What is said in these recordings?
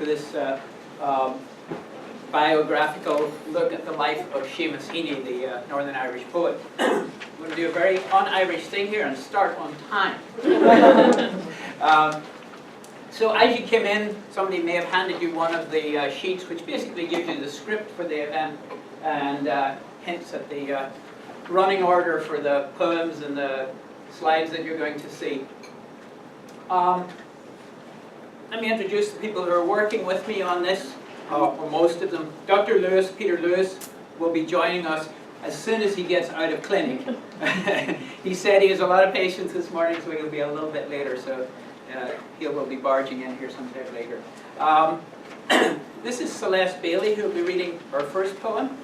for this biographical look at the life of Seamus Heaney, the Northern Irish poet. I'm going to do a very un-Irish thing here and start on time. So as you came in, somebody may have handed you one of the sheets which basically gives you the script for the event and hints at the running order for the poems and the slides that you're going to see. Let me introduce the people who are working with me on this, or most of them. Dr. Lewis, Peter Lewis, will be joining us as soon as he gets out of clinic. He said he has a lot of patients this morning, so he'll be a little bit later, so he will be barging in here sometime later. This is Celeste Bailey, who will be reading her first poem.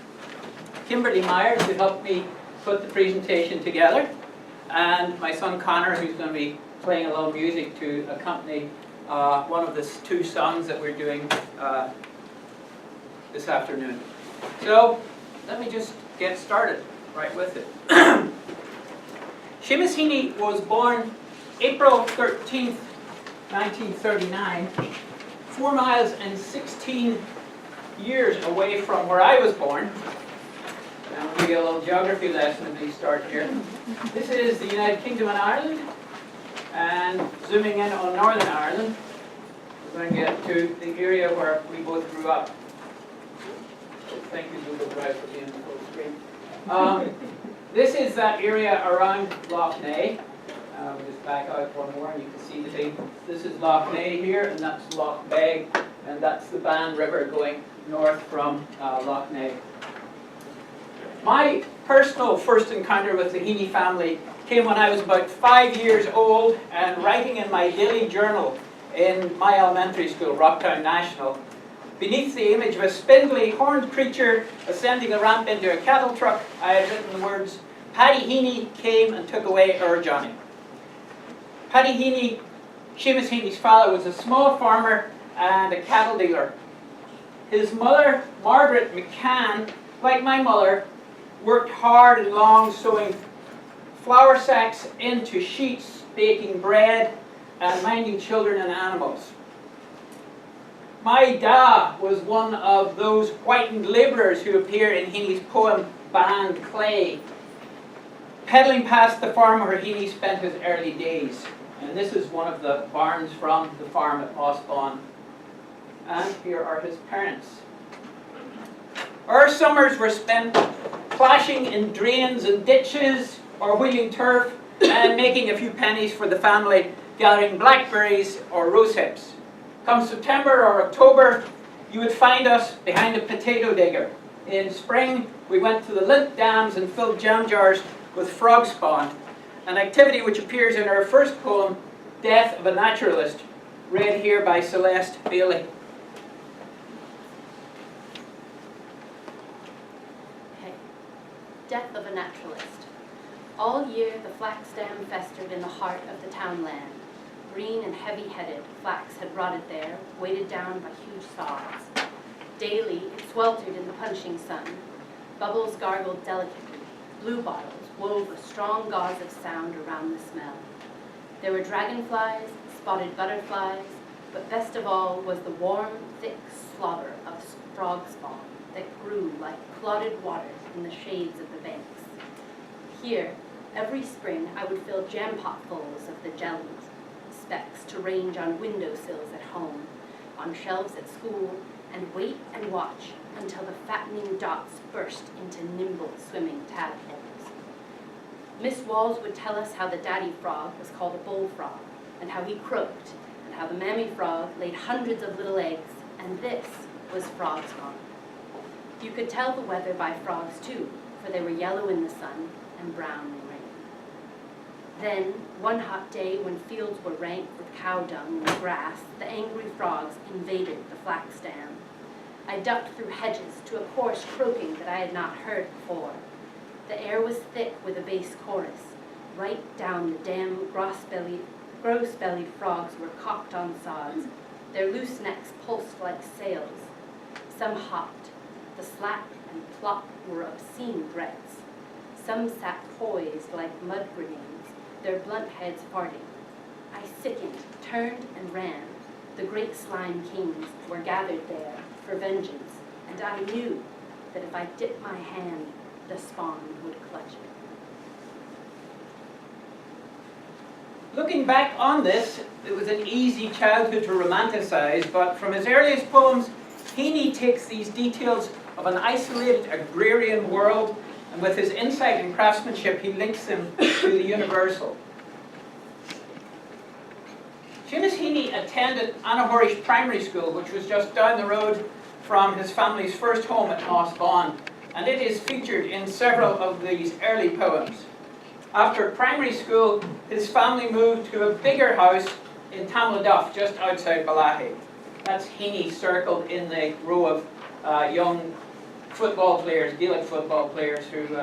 Kimberly Myers, who helped me put the presentation together. And my son Connor, who's going to be playing a little music to accompany one of the two songs that we're doing this afternoon. So let me just get started right with it. Seamus Heaney was born April 13th, 1939, 4 miles and 16 years away from where I was born. And we'll give you a little geography lesson as we start here. This is the United Kingdom and Ireland. And zooming in on Northern Ireland, we're going to get to the area where we both grew up. Thank you, Google Drive, for being on full screen. This is that area around Lough Neagh. We'll just back out one more and you can see the big. This is Lough Neagh here, and that's Lough Beg, and that's the Bann River going north from Lough Neagh. My personal first encounter with the Heaney family came when I was about 5 years old and writing in my daily journal in my elementary school, Rocktown National. Beneath the image of a spindly, horned creature ascending a ramp into a cattle truck, I had written the words, "Paddy Heaney came and took away our Johnny." Paddy Heaney, Seamus Heaney's father, was a small farmer and a cattle dealer. His mother, Margaret McCann, like my mother, worked hard and long sewing flour sacks into sheets, baking bread, and minding children and animals. My dad was one of those whitened labourers who appear in Heaney's poem, Band Clay, peddling past the farm where Heaney spent his early days. And this is one of the barns from the farm at Osbon. And here are his parents. Our summers were spent plashing in drains and ditches, or wheeling turf, and making a few pennies for the family, gathering blackberries or rosehips. Come September or October, you would find us behind a potato digger. In spring, we went to the lint dams and filled jam jars with frog spawn, an activity which appears in our first poem, Death of a Naturalist, read here by Celeste Bailey. Okay. Death of a Naturalist. All year the flax dam festered in the heart of the townland. Green and heavy-headed, flax had rotted there, weighted down by huge sods. Daily it sweltered in the punching sun. Bubbles gargled delicately. Blue bottles wove a strong gauze of sound around the smell. There were dragonflies, spotted butterflies, but best of all was the warm, thick slobber of frog spawn that grew like clotted water in the shades of the banks. Here, every spring, I would fill jam-potfuls of the jellies, specks to range on windowsills at home, on shelves at school, and wait and watch until the fattening dots burst into nimble swimming tadpoles. Miss Walls would tell us how the daddy frog was called a bullfrog, and how he croaked, and how the mammy frog laid hundreds of little eggs, and this was frog spawn. You could tell the weather by frogs too, for they were yellow in the sun and brown in rain. Then, one hot day when fields were rank with cow dung and grass, the angry frogs invaded the flax dam. I ducked through hedges to a coarse croaking that I had not heard before. The air was thick with a bass chorus. Right down the dam, gross-bellied frogs were cocked on sods. Their loose necks pulsed like sails. Some hopped. The slap and plop were obscene threats. Some sat poised like mud grenades, their blunt heads farting. I sickened, turned, and ran. The great slime kings were gathered there for vengeance, and I knew that if I dipped my hand, the spawn would clutch it. Looking back on this, it was an easy childhood to romanticize, but from his earliest poems, Heaney takes these details of an isolated agrarian world, and with his insight and craftsmanship, he links them to the universal. Seamus Heaney attended Anahorish Primary School, which was just down the road from his family's first home at Mossbawn, and it is featured in several of these early poems. After primary school, his family moved to a bigger house in Tamladuff, just outside Balahi. That's Heaney circled in the row of young football players, Gaelic football players, who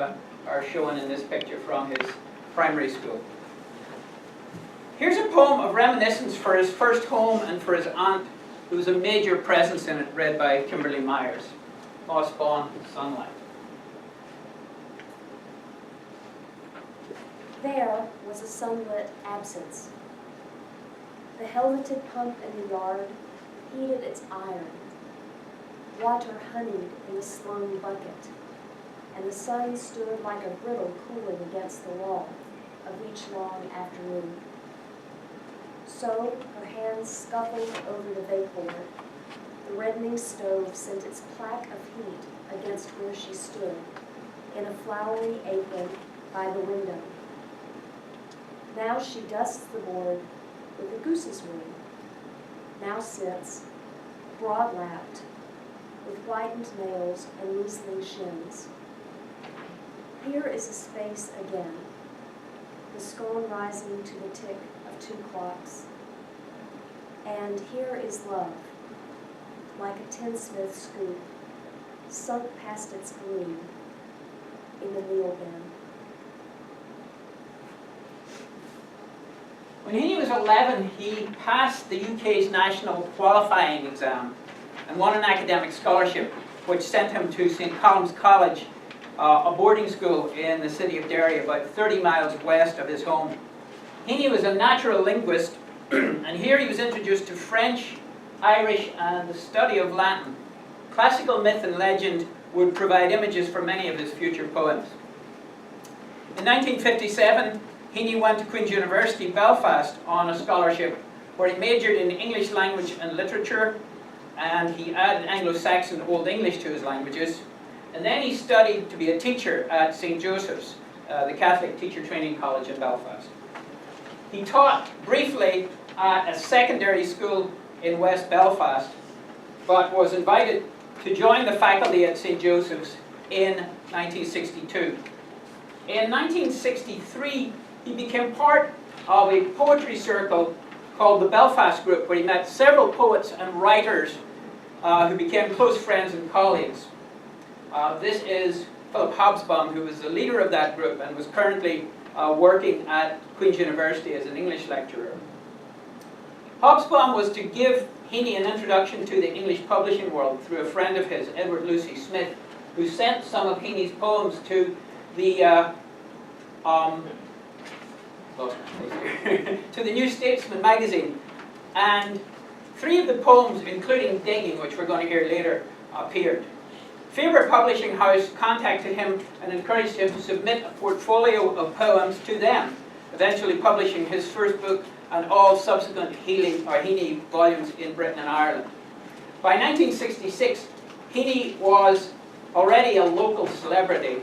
are shown in this picture from his primary school. Here's a poem of reminiscence for his first home and for his aunt, who was a major presence in it, read by Kimberly Myers. Mossbawn, Sunlight. There was a sunlit absence. The helmeted pump in the yard heated its iron. Water honeyed in a slung bucket, and the sun stood like a brittle cooling against the wall of each long afternoon. So her hands scuffled over the bakeboard. The reddening stove sent its plaque of heat against where she stood, in a flowery apron by the window. Now she dusts the board with a goose's wing. Now sits, broad-lapped, with whitened nails and loosening shins. Here is a space again, the scone rising to the tick of 2 clocks. And here is love, like a tinsmith scoop, sunk past its gleam in the meal bin. When Heaney was 11, he passed the UK's national qualifying exam and won an academic scholarship, which sent him to St. Columb's College, a boarding school in the city of Derry, about 30 miles west of his home. Heaney was a natural linguist, and here he was introduced to French, Irish, and the study of Latin. Classical myth and legend would provide images for many of his future poems. In 1957, Heaney went to Queen's University, Belfast, on a scholarship where he majored in English language and literature, and he added Anglo-Saxon Old English to his languages. And then he studied to be a teacher at St. Joseph's, the Catholic Teacher Training College in Belfast. He taught briefly at a secondary school in West Belfast, but was invited to join the faculty at St. Joseph's in 1962. In 1963, he became part of a poetry circle called the Belfast Group, where he met several poets and writers who became close friends and colleagues. This is Philip Hobsbawm, who was the leader of that group and was currently working at Queen's University as an English lecturer. Hobsbawm was to give Heaney an introduction to the English publishing world through a friend of his, Edward Lucy Smith, who sent some of Heaney's poems to the to the New Statesman magazine, and 3 of the poems, including Digging, which we're going to hear later, appeared. Faber Publishing House contacted him and encouraged him to submit a portfolio of poems to them, eventually publishing his first book and all subsequent Heaney volumes in Britain and Ireland. By 1966, Heaney was already a local celebrity.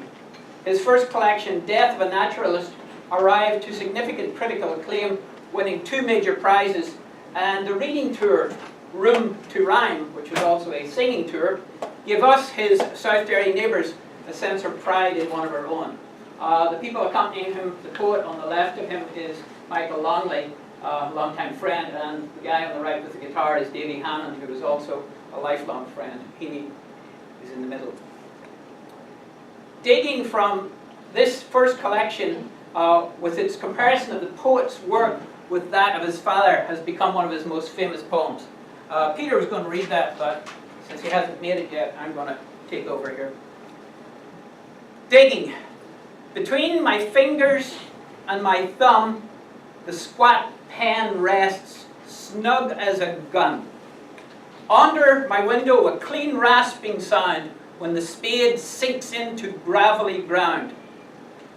His first collection, Death of a Naturalist, arrived to significant critical acclaim, winning 2 major prizes, and the reading tour, Room to Rhyme, which was also a singing tour, gave us, his South Derry neighbours, a sense of pride in one of our own. The people accompanying him, the poet on the left of him is Michael Longley, a longtime friend, and the guy on the right with the guitar is Davy Hammond, who was also a lifelong friend. Heaney is in the middle. Dating from this first collection, with its comparison of the poet's work with that of his father, has become one of his most famous poems. Peter was going to read that, but since he hasn't made it yet, I'm going to take over here. Digging. Between my fingers and my thumb, the squat pen rests, snug as a gun. Under my window, a clean rasping sound when the spade sinks into gravelly ground.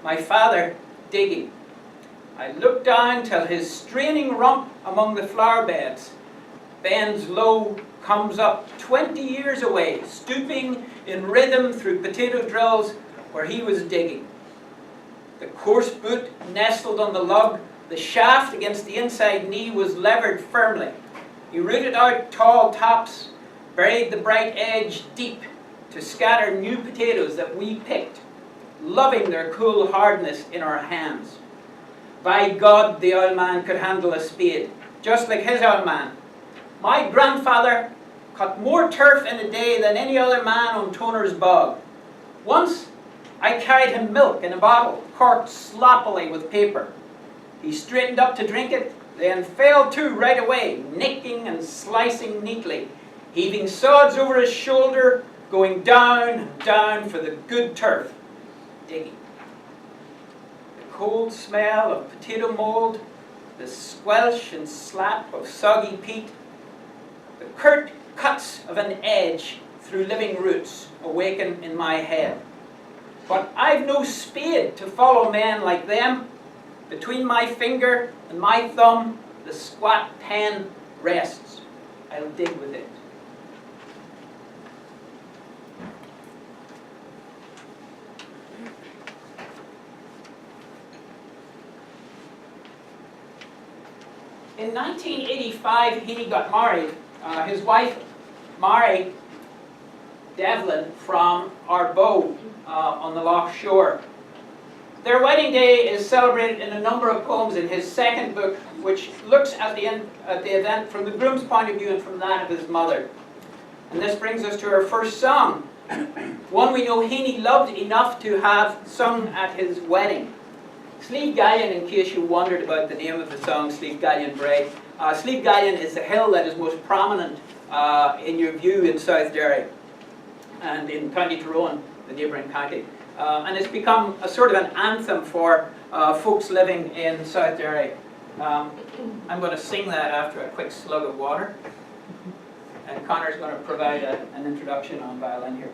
My father digging. I look down till his straining rump among the flower beds bends low, comes up 20 years away, stooping in rhythm through potato drills where he was digging. The coarse boot nestled on the lug, the shaft against the inside knee was levered firmly. He rooted out tall tops, buried the bright edge deep to scatter new potatoes that we picked, loving their cool hardness in our hands. By God, the old man could handle a spade, just like his old man. My grandfather cut more turf in a day than any other man on Toner's bog. Once, I carried him milk in a bottle, corked sloppily with paper. He straightened up to drink it, then fell to right away, nicking and slicing neatly, heaving sods over his shoulder, going down and down for the good turf, digging. The cold smell of potato mould, the squelch and slap of soggy peat, the curt cuts of an edge through living roots awaken in my head. But I've no spade to follow men like them. Between my finger and my thumb, the squat pen rests. I'll dig with it. In 1985, Heaney got married. His wife, Mary Devlin, from Arboe on the Loch Shore. Their wedding day is celebrated in a number of poems in his second book, which looks at the event from the groom's point of view and from that of his mother. And this brings us to our first song, one we know Heaney loved enough to have sung at his wedding. Slieve Gallion, in case you wondered about the name of the song, Slieve Gallion Bray. Slieve Gallion is the hill that is most prominent in your view in South Derry and in County Tyrone, the neighbouring county. And it's become a sort of an anthem for folks living in South Derry. I'm going to sing that after a quick slug of water. And Connor's going to provide an introduction on violin here.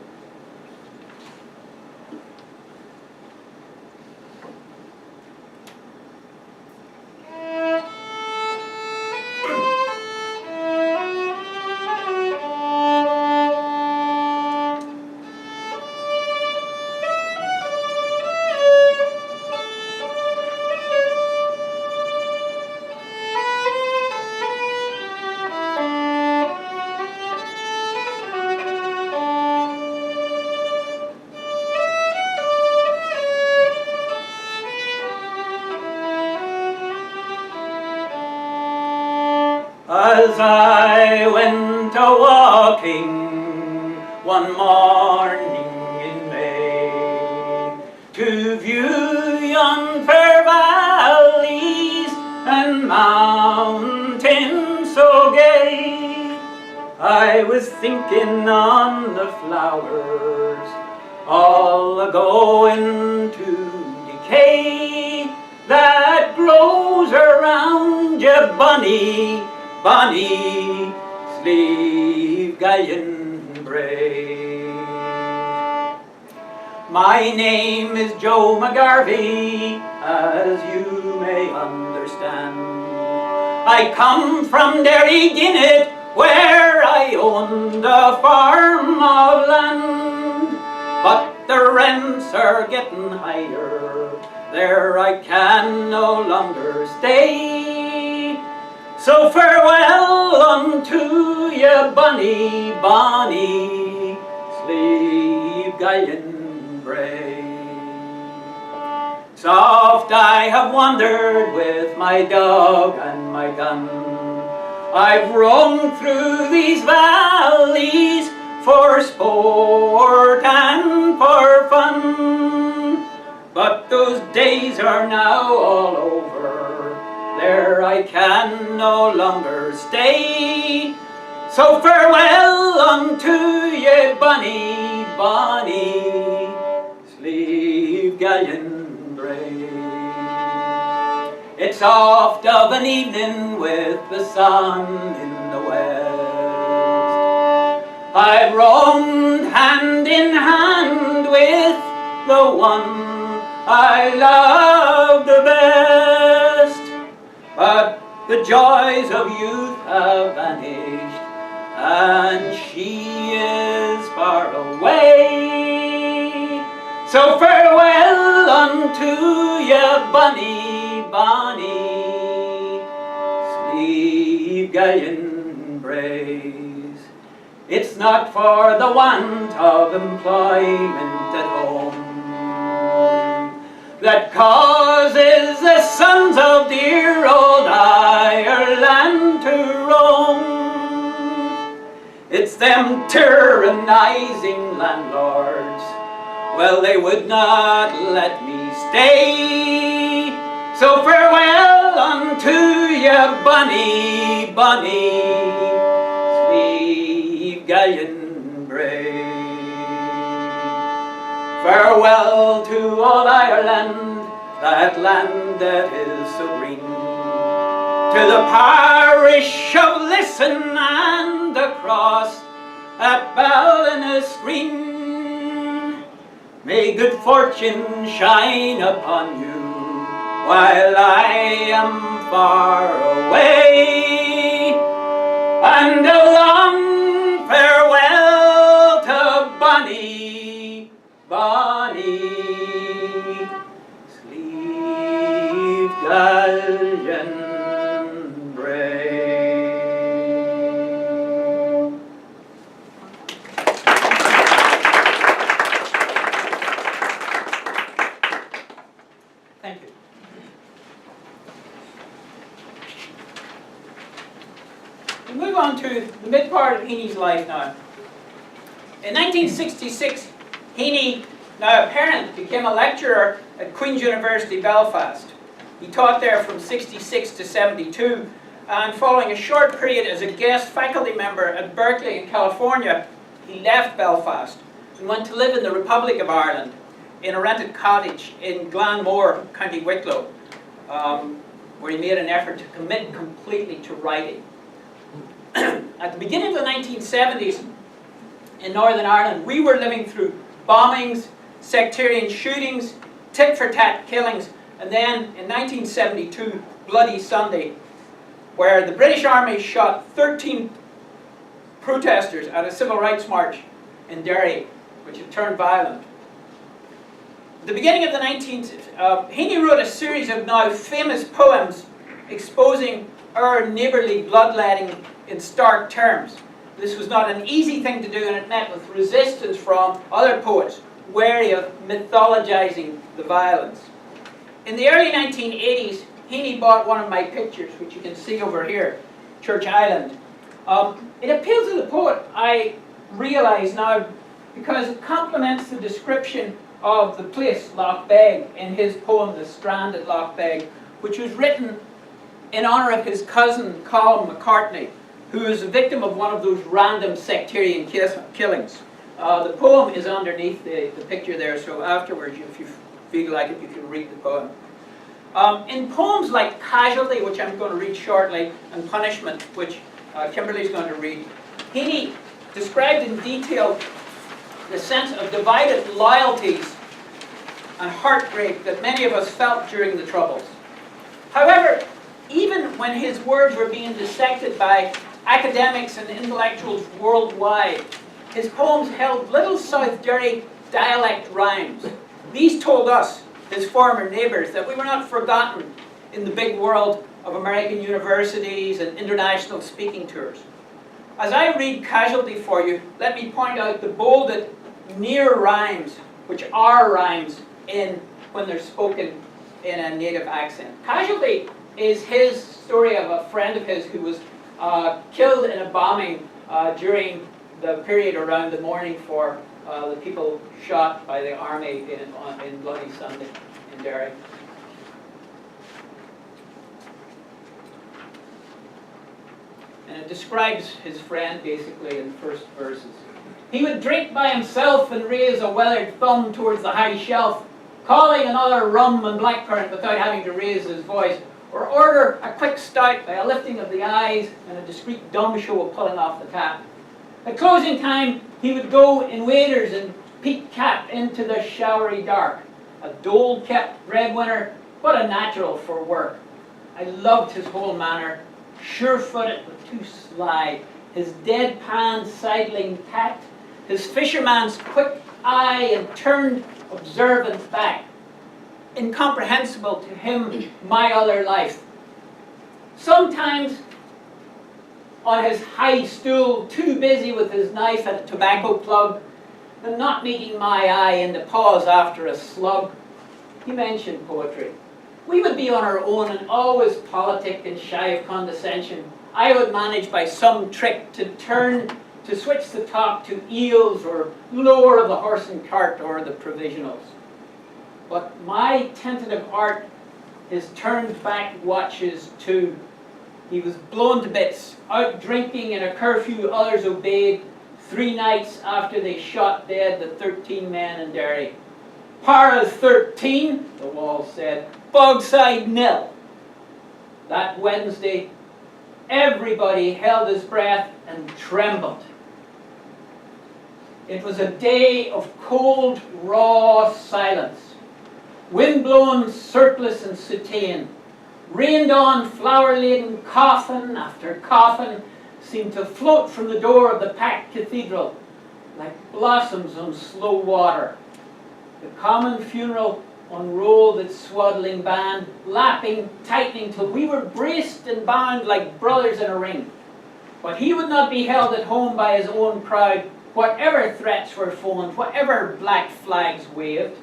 As I went a-walking one morning in May, to view yon fair valleys and mountains so gay, I was thinking on the flowers all a-going to decay that grows around ye bonny, bonny Slieve Gallion Bray. My name is Joe McGarvey, as you may understand. I come from Derry Guinnett, where I owned a farm of land. But the rents are getting higher, there I can no longer stay. So farewell unto ye bonny, bonny Slieve Gallion Bray. Soft I have wandered with my dog and my gun. I've roamed through these valleys for sport and for fun. But those days are now all over, there I can no longer stay. So farewell unto ye bonny, bonny Slieve Gallion Bray. It's oft of an evening with the sun in the west, I've roamed hand in hand with the one I love the best, but the joys of youth have vanished, and she is far away. So farewell unto ya, bonny, bonny, sleep galleon braes. It's not for the want of employment at home that causes the sons of dear old Ireland to roam. It's them tyrannizing landlords, well, they would not let me stay. So farewell unto ya, bonny, bonny, sleep galleon braes. Farewell to old Ireland, that land that is so green, to the parish of Lisson and the cross at Ballinasgreen. May good fortune shine upon you while I am far away, and a long farewell to bonny, bonny, sleep galleon braes. Thank you. We move on to the mid part of Heaney's life now. In 1966, Heaney, now a parent, became a lecturer at Queen's University, Belfast. He taught there from 66 to 72, and following a short period as a guest faculty member at Berkeley in California, he left Belfast and went to live in the Republic of Ireland in a rented cottage in Glanmore, County Wicklow, where he made an effort to commit completely to writing. At the beginning of the 1970s in Northern Ireland, we were living through bombings, sectarian shootings, tit-for-tat killings, and then in 1972, Bloody Sunday, where the British Army shot 13 protesters at a civil rights march in Derry, which had turned violent. At the beginning of the Heaney wrote a series of now famous poems exposing our neighbourly bloodletting in stark terms. This was not an easy thing to do, and it met with resistance from other poets, wary of mythologizing the violence. In the early 1980s, Heaney bought one of my pictures, which you can see over here, Church Island. It appeals to the poet, I realise now, because it complements the description of the place, Loch Beg, in his poem, The Strand at Loch Beg, which was written in honour of his cousin, Colin McCartney, who was a victim of one of those random sectarian killings. The poem is underneath the picture there, so afterwards, if you feel like it, you can read the poem. In poems like Casualty, which I'm going to read shortly, and Punishment, which Kimberly's going to read, Heaney described in detail the sense of divided loyalties and heartbreak that many of us felt during the Troubles. However, even when his words were being dissected by academics and intellectuals worldwide, his poems held little South Derry dialect rhymes. These told us, his former neighbours, that we were not forgotten in the big world of American universities and international speaking tours. As I read Casualty for you, let me point out the bolded near rhymes, which are rhymes when they're spoken in a native accent. Casualty is his story of a friend of his who was killed in a bombing during the period around the mourning for the people shot by the army in Bloody Sunday in Derry. And it describes his friend basically in the first verses. He would drink by himself and raise a weathered thumb towards the high shelf, calling another rum and blackcurrant without having to raise his voice, or order a quick stout by a lifting of the eyes and a discreet dumb show of pulling off the tap. At closing time, he would go in waders and peak cap into the showery dark. A dole-kept breadwinner, but a natural for work. I loved his whole manner, sure-footed but too sly, his deadpan sidling tact, his fisherman's quick eye and turned observant back. Incomprehensible to him, my other life. Sometimes, on his high stool, too busy with his knife at a tobacco plug, and not meeting my eye in the pause after a slug, he mentioned poetry. We would be on our own and always politic and shy of condescension. I would manage by some trick to switch the talk to eels or lore of the horse and cart or the provisionals. But my tentative art, his turned back watches too. He was blown to bits, out drinking in a curfew others obeyed, 3 nights after they shot dead the 13 men in Derry. Para 13, the wall said, Bogside nil. That Wednesday, everybody held his breath and trembled. It was a day of cold, raw silence. Wind-blown surplice and soutane, rained-on, flower-laden coffin after coffin seemed to float from the door of the packed cathedral like blossoms on slow water. The common funeral unrolled its swaddling band, lapping, tightening, till we were braced and bound like brothers in a ring. But he would not be held at home by his own crowd, whatever threats were phoned, whatever black flags waved.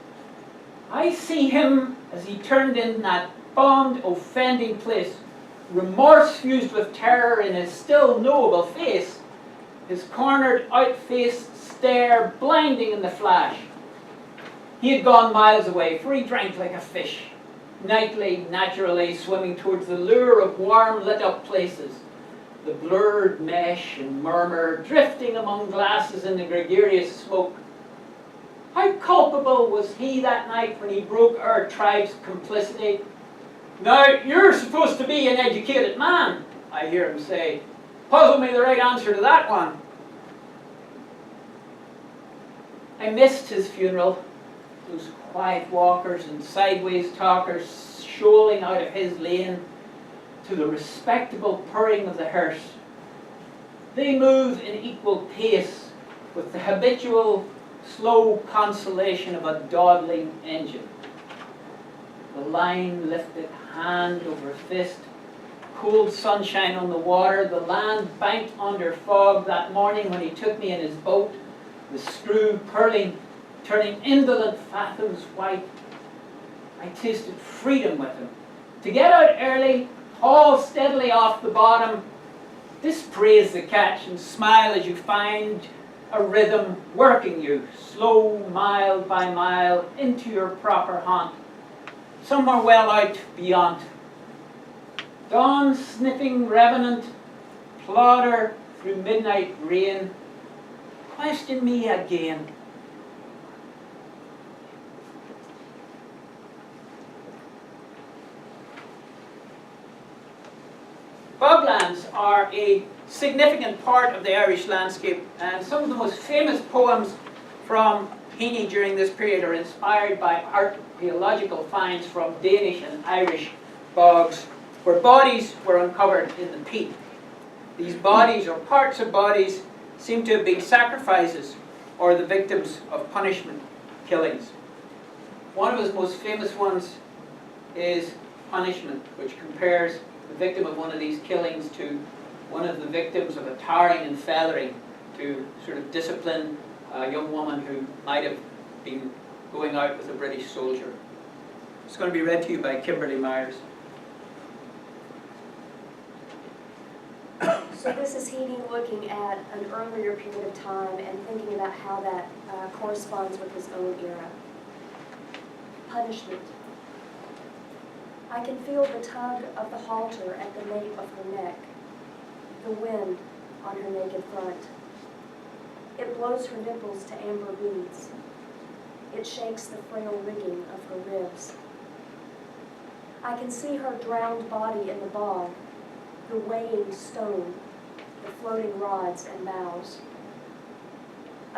I see him as he turned in that bombed, offending place, remorse fused with terror in his still knowable face, his cornered, out-faced stare blinding in the flash. He had gone miles away, for he drank like a fish, nightly, naturally swimming towards the lure of warm, lit-up places, the blurred mesh and murmur drifting among glasses in the gregarious smoke. How culpable was he that night when he broke our tribe's complicity? Now, you're supposed to be an educated man, I hear him say. Puzzle me the right answer to that one. I missed his funeral. Those quiet walkers and sideways talkers shoaling out of his lane to the respectable purring of the hearse. They move in equal pace with the habitual slow consolation of a dawdling engine. The line lifted hand over fist, cold sunshine on the water, the land banked under fog that morning when he took me in his boat, the screw purling, turning indolent fathoms white. I tasted freedom with him. To get out early, haul steadily off the bottom, dispraise the catch and smile as you find a rhythm working you, slow mile by mile, into your proper haunt, somewhere well out beyond. Dawn sniffing revenant, plodder through midnight rain, question me again. Boglands are a significant part of the Irish landscape, and some of the most famous poems from Heaney during this period are inspired by archaeological finds from Danish and Irish bogs where bodies were uncovered in the peat. These bodies, or parts of bodies, seem to have been sacrifices or the victims of punishment killings. One of his most famous ones is Punishment, which compares the victim of one of these killings to one of the victims of a tarring and feathering to sort of discipline a young woman who might have been going out with a British soldier. It's going to be read to you by Kimberly Myers. So this is Heaney looking at an earlier period of time and thinking about how that corresponds with his own era. Punishment. I can feel the tug of the halter at the nape of her neck, the wind on her naked front. It blows her nipples to amber beads. It shakes the frail rigging of her ribs. I can see her drowned body in the bog, the weighing stone, the floating rods and boughs.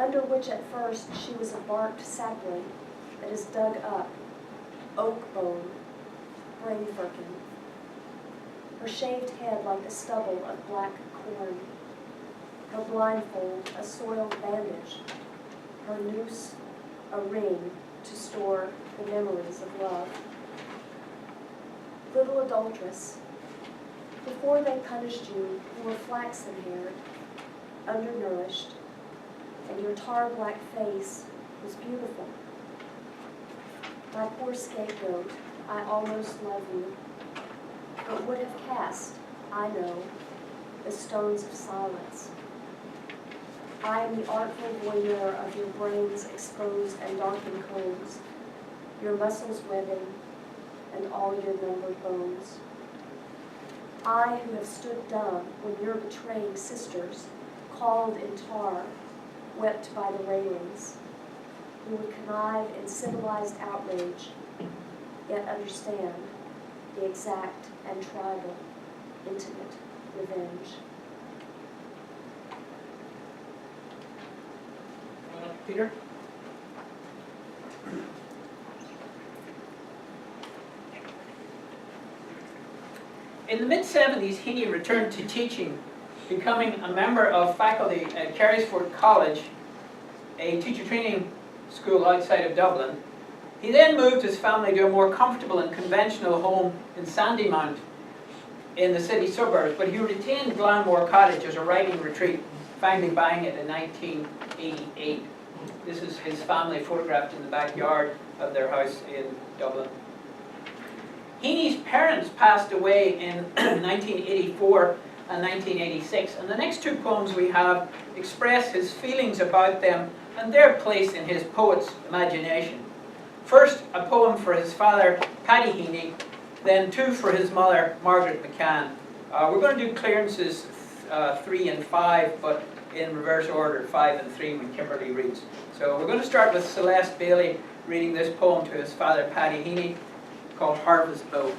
under which at first she was a barked sapling that is dug up, oak bone, brain firkin. Her shaved head like the stubble of black corn, her blindfold a soiled bandage, her noose a ring to store the memories of love. Little adulteress, before they punished you, you were flaxen-haired, undernourished, and your tar-black face was beautiful. My poor scapegoat, I almost love you, but would have cast, I know, the stones of silence. I am the artful voyeur of your brain's exposed and darkened combs, your muscles webbing, and all your numbered bones. I who have stood dumb when your betraying sisters, called in tar, wept by the railings, who would connive in civilized outrage, yet understand the exact and tribal, intimate revenge. Peter? In the mid-70s, Heaney returned to teaching, becoming a member of faculty at Carysford College, a teacher training school outside of Dublin. He then moved his family to a more comfortable and conventional home in Sandymount in the city suburbs, but he retained Glanmore Cottage as a writing retreat, finally buying it in 1988. This is his family photographed in the backyard of their house in Dublin. Heaney's parents passed away in 1984 and 1986, and the next two poems we have express his feelings about them and their place in his poet's imagination. First, a poem for his father, Paddy Heaney, then two for his mother, Margaret McCann. We're going to do clearances 3 and 5, but in reverse order, 5 and 3 when Kimberly reads. So we're going to start with Celeste Bailey reading this poem to his father, Paddy Heaney, called Harvest Bow.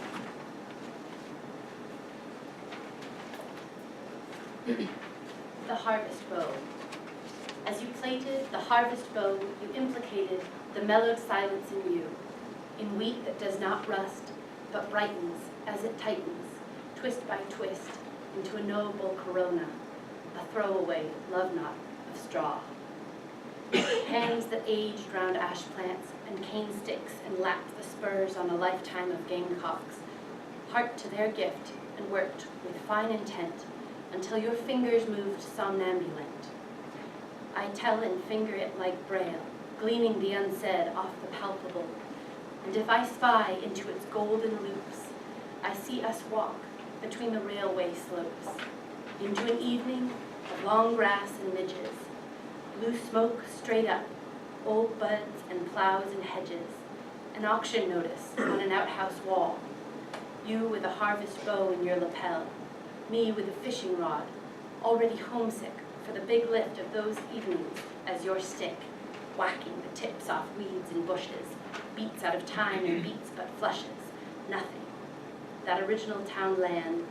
The harvest bow. As you plaited the harvest bow, you implicated the mellowed silence in you, in wheat that does not rust, but brightens as it tightens, twist by twist, into a knowable corona, a throwaway love knot of straw. Hands that aged round ash plants and cane sticks and lapped the spurs on a lifetime of gamecocks, harked to their gift and worked with fine intent until your fingers moved somnambulant. I tell and finger it like braille, gleaning the unsaid off the palpable, and if I spy into its golden loops, I see us walk between the railway slopes, into an evening of long grass and midges, blue smoke straight up, old buds and plows and hedges, an auction notice on an outhouse wall, you with a harvest bow in your lapel, me with a fishing rod, already homesick for the big lift of those evenings as your stick, whacking the tips off weeds and bushes, beats out of time and beats but flushes, nothing. That original town land,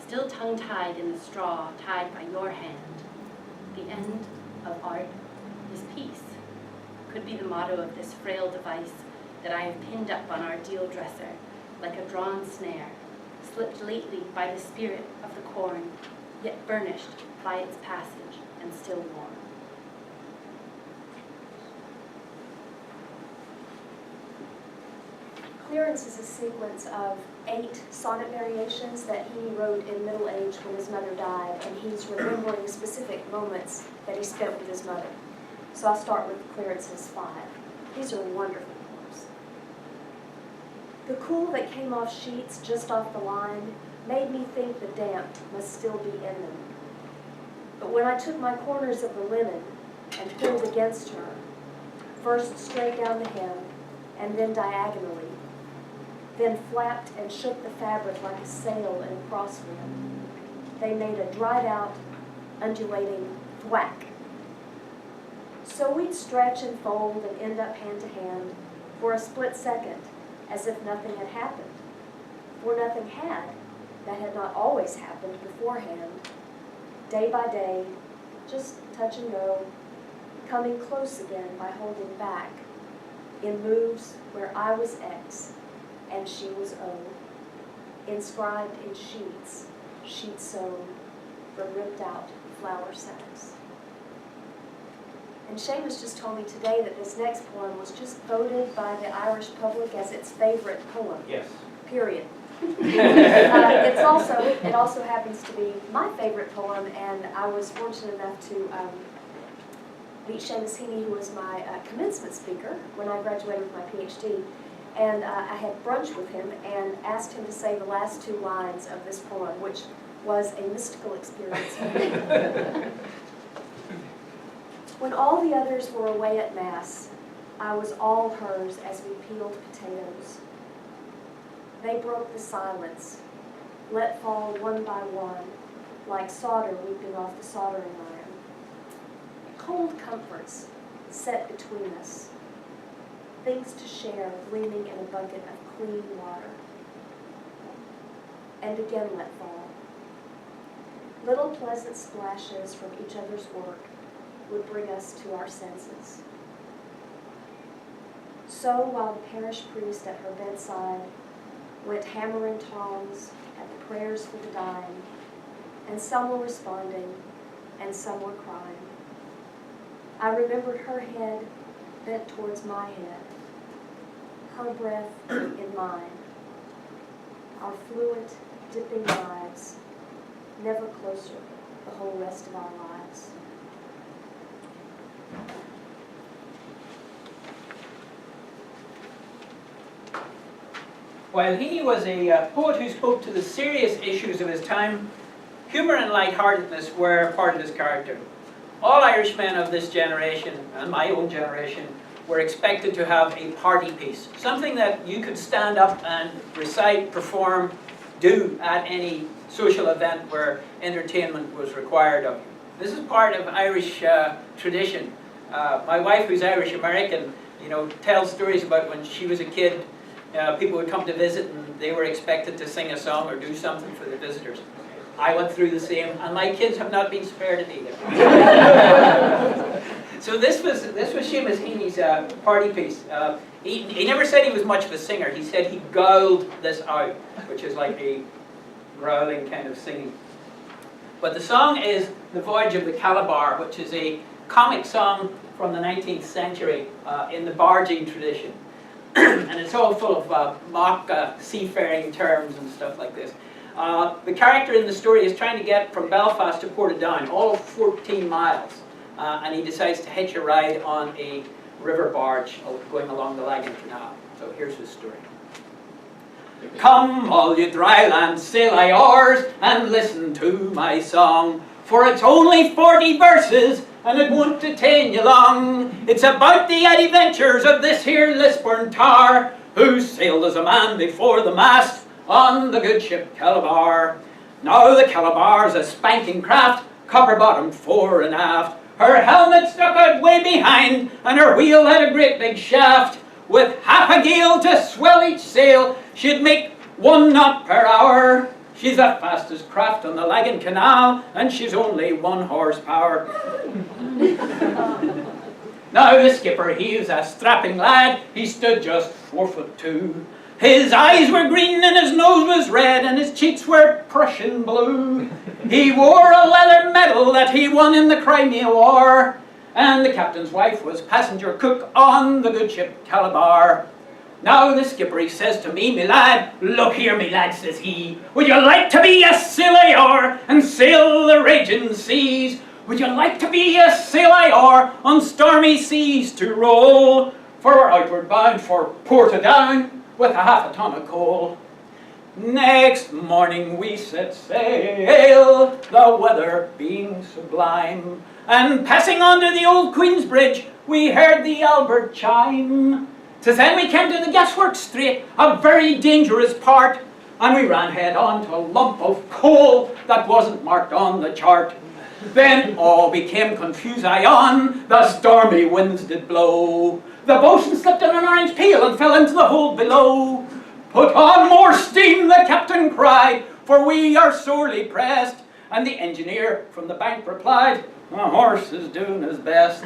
still tongue-tied in the straw tied by your hand. The end of art is peace, could be the motto of this frail device that I have pinned up on our deal dresser like a drawn snare, slipped lately by the spirit of the corn, yet burnished by its passage and still warm. Clearance is a sequence of 8 sonnet variations that he wrote in middle age when his mother died, and he's remembering specific moments that he spent with his mother. So I'll start with Clearances 5. These are wonderful poems. The cool that came off sheets just off the line made me think the damp must still be in them. But when I took my corners of the linen and pulled against her, first straight down the hem and then diagonally, then flapped and shook the fabric like a sail in a crosswind, they made a dried-out, undulating thwack. So we'd stretch and fold and end up hand to hand for a split second, as if nothing had happened. For nothing had, that had not always happened beforehand. Day by day, just touch and go, coming close again by holding back, in moves where I was X and she was O, inscribed in sheets, she'd sewn from ripped out flour sacks. And Seamus just told me today that this next poem was just voted by the Irish public as its favorite poem. Yes. Period. It also happens to be my favorite poem, and I was fortunate enough to meet Seamus Heaney, who was my commencement speaker when I graduated with my PhD. And I had brunch with him and asked him to say the last two lines of this poem, which was a mystical experience for me. When all the others were away at Mass, I was all hers as we peeled potatoes. They broke the silence, let fall one by one, like solder weeping off the soldering iron. Cold comforts set between us, things to share gleaming in a bucket of clean water. And again let fall. Little pleasant splashes from each other's work would bring us to our senses. So while the parish priest at her bedside went hammer and tongs at the prayers for the dying, and some were responding, and some were crying, I remembered her head bent towards my head, her breath in mine, our fluent, dipping lives, never closer the whole rest of our lives. While Heaney was a poet who spoke to the serious issues of his time, humour and lightheartedness were part of his character. All Irishmen of this generation, and my own generation, were expected to have a party piece, something that you could stand up and recite, perform, do at any social event where entertainment was required of you. This is part of Irish tradition. My wife, who's Irish-American, tells stories about when she was a kid. People would come to visit and they were expected to sing a song or do something for the visitors. I went through the same, and my kids have not been spared it either. So this was Seamus Heaney's party piece. He never said he was much of a singer. He said he growled this out, which is like a growling kind of singing. But the song is The Voyage of the Calabar, which is a comic song from the 19th century in the barging tradition. And it's all full of mock seafaring terms and stuff like this. The character in the story is trying to get from Belfast to Portadown, all of 14 miles. And he decides to hitch a ride on a river barge going along the Lagan Canal. So here's his story. Come, all you dry land sailors, and listen to my song, for it's only 40 verses, and it won't detain you long. It's about the adventures of this here Lisburn tar, who sailed as a man before the mast on the good ship Calabar. Now the Calabar's a spanking craft, copper-bottomed fore and aft. Her helmet stuck out way behind, and her wheel had a great big shaft. With half a gale to swell each sail, she'd make 1 knot per hour. She's the fastest craft on the Lagan Canal, and she's only 1 horsepower. Now the skipper, he was a strapping lad, he stood just 4'2". His eyes were green and his nose was red and his cheeks were Prussian blue. He wore a leather medal that he won in the Crimea War, and the captain's wife was passenger cook on the good ship Calabar. Now the skipper, he says to me, "Me lad, look here, me lad," says he, "would you like to be a sailor and sail the raging seas? Would you like to be a sailor on stormy seas to roll? For we're outward bound for Portadown with a half a ton of coal." Next morning we set sail, the weather being sublime, and passing under the old Queen's Bridge, we heard the Albert chime. 'Tis then we came to the Gasworks Strait, a very dangerous part, and we ran head on to a lump of coal that wasn't marked on the chart. Then all became confused on, the stormy winds did blow. The boatswain slipped in an orange peel and fell into the hold below. "Put on more steam," the captain cried, "for we are sorely pressed." And the engineer from the bank replied, the horse is doing his best.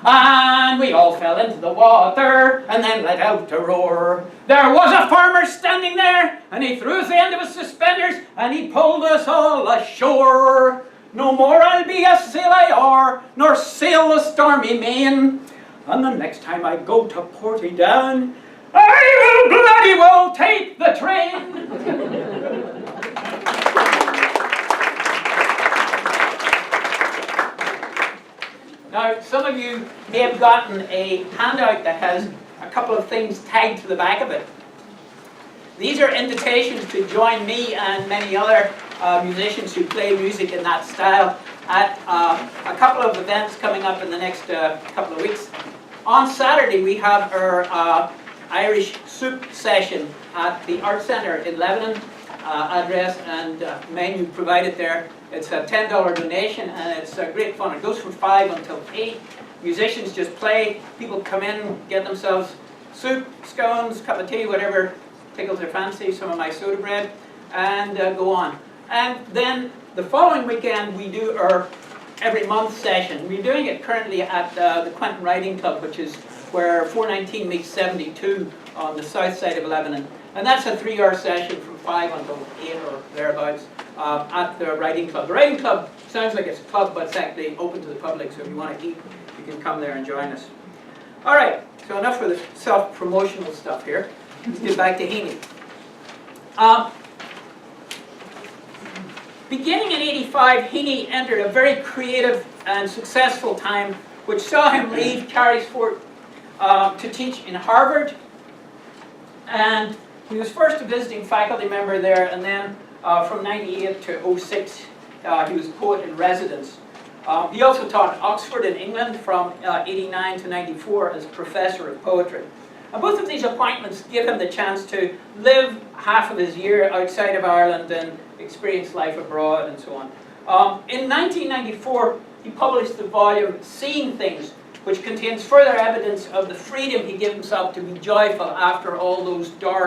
And we all fell into the water and then let out a roar. There was a farmer standing there, and he threw the end of his suspenders and he pulled us all ashore. No more I'll be a sail I oar, nor sail the stormy main. And the next time I go to Portadown, I will bloody well take the train. Now, some of you may have gotten a handout that has a couple of things tagged to the back of it. These are invitations to join me and many other musicians who play music in that style at a couple of events coming up in the next couple of weeks. On Saturday, we have our Irish soup session at the Art Centre in Lebanon. Address and menu provided there. It's a $10 donation, and it's great fun. It goes from 5 until 8. Musicians just play. People come in, get themselves soup, scones, cup of tea, whatever tickles their fancy, some of my soda bread, and go on. And then the following weekend, we do our every month session. We're doing it currently at the Quentin Riding Club, which is where 419 meets 72 on the south side of Lebanon. And that's a 3-hour session from 5 until 8 or thereabouts at the Riding Club. The Riding Club sounds like it's a club, but it's actually open to the public, so if you want to eat, you can come there and join us. All right, so enough for the self-promotional stuff here. Let's get back to Heaney. Beginning in '85, Heaney entered a very creative and successful time, which saw him leave Carysfort to teach in Harvard. And he was first a visiting faculty member there, and then from '98 to '06, he was poet in residence. He also taught at Oxford in England from '89 to '94 as professor of poetry. And both of these appointments give him the chance to live half of his year outside of Ireland and experience life abroad and so on. In 1994, he published the volume Seeing Things, which contains further evidence of the freedom he gave himself to be joyful after all those dark